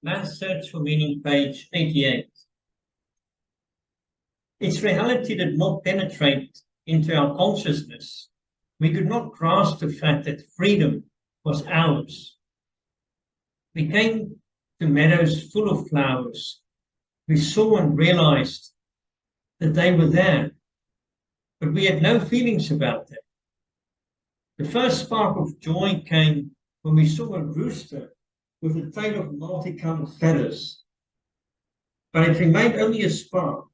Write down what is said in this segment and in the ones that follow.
Mass Search for Meaning, page 88. Its reality did not penetrate into our consciousness. We could not grasp the fact that freedom was ours. We came to meadows full of flowers. We saw and realized that they were there, but we had no feelings about them. The first spark of joy came when we saw a rooster with a tail of multicolored feathers. But it remained only a spark.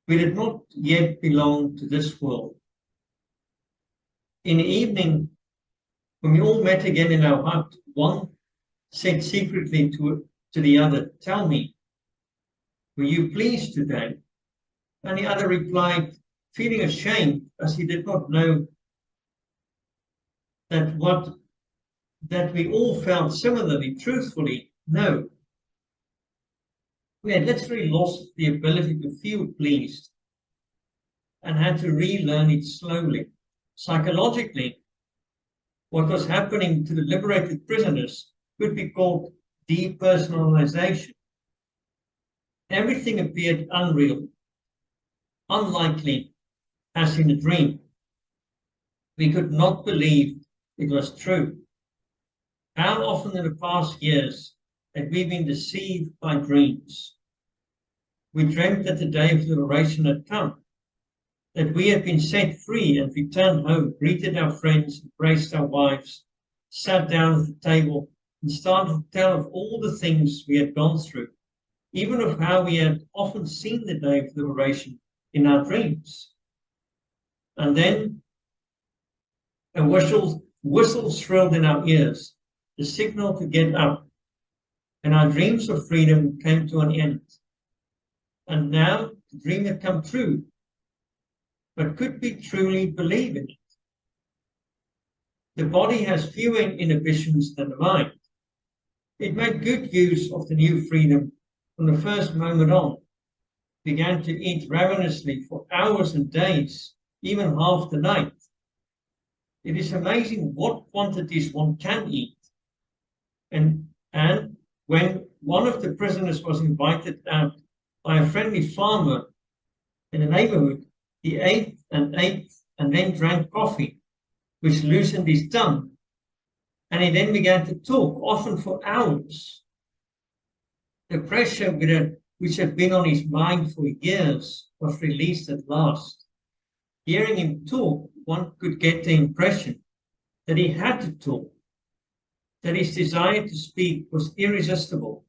We did not yet belong to this world. In the evening, when we all met again in our hut, one said secretly to the other, "Tell me, were you pleased today?" And the other replied, feeling ashamed as he did not know that we all felt similarly, truthfully, no. We had literally lost the ability to feel pleased and had to relearn it slowly. Psychologically, what was happening to the liberated prisoners could be called depersonalization. Everything appeared unreal, unlikely, as in a dream. We could not believe it was true. How often in the past years have we been deceived by dreams? We dreamt that the day of liberation had come, that we had been set free and returned home, greeted our friends, embraced our wives, sat down at the table and started to tell of all the things we had gone through, even of how we had often seen the day of liberation in our dreams. And then a whistle shrilled in our ears, the signal to get up, and our dreams of freedom came to an end. And now the dream had come true, but could we truly believe in it? The body has fewer inhibitions than the mind. It made good use of the new freedom from the first moment on, began to eat ravenously for hours and days, even half the night. It is amazing what quantities one can eat. And when one of the prisoners was invited out by a friendly farmer in the neighborhood, he ate and then drank coffee, which loosened his tongue. And he then began to talk, often for hours. The pressure which had been on his mind for years was released at last. Hearing him talk, one could get the impression that he had to talk, that his desire to speak was irresistible.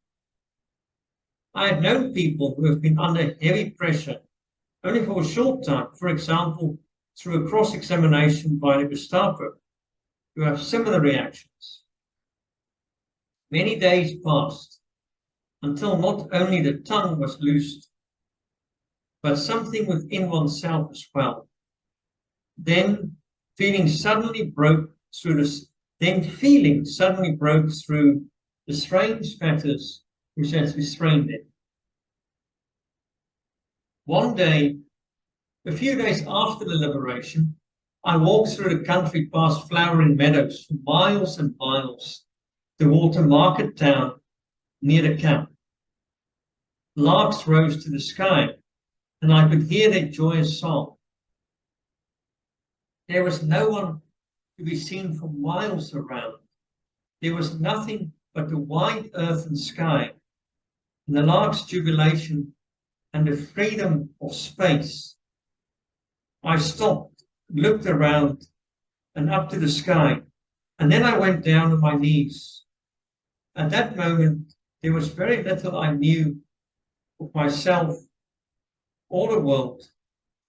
I had known people who have been under heavy pressure only for a short time, for example, through a cross-examination by the Gestapo, who have similar reactions. Many days passed until not only the tongue was loosed, but something within oneself as well. Then feeling suddenly broke through the strange fetters which has restrained it. One day, a few days after the liberation, I walked through the country past flowering meadows for miles and miles toward a market town near the camp. Larks rose to the sky, and I could hear their joyous song. There was no one to be seen for miles around. There was nothing but the wide earth and sky, and the lark's jubilation and the freedom of space. I stopped, looked around and up to the sky, and then I went down on my knees. At that moment, there was very little I knew of myself or the world.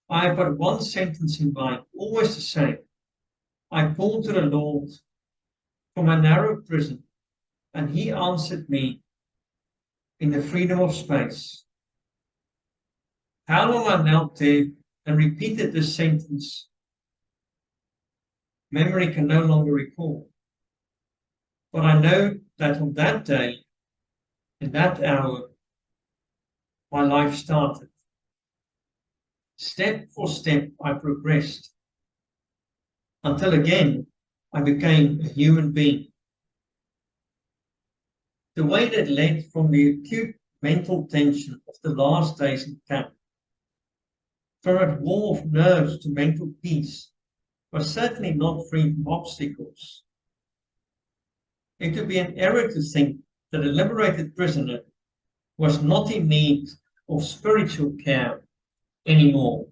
I have but one sentence in mind, always the same. I called to the Lord from my narrow prison, and he answered me in the freedom of space. How long I knelt there and repeated this sentence, memory can no longer recall. But I know that on that day, in that hour, my life started. Step for step, I progressed until again I became a human being. the way that led from the acute mental tension of the last days in camp, from a war of nerves to mental peace, was certainly not free from obstacles. It would be an error to think that a liberated prisoner was not in need of spiritual care anymore.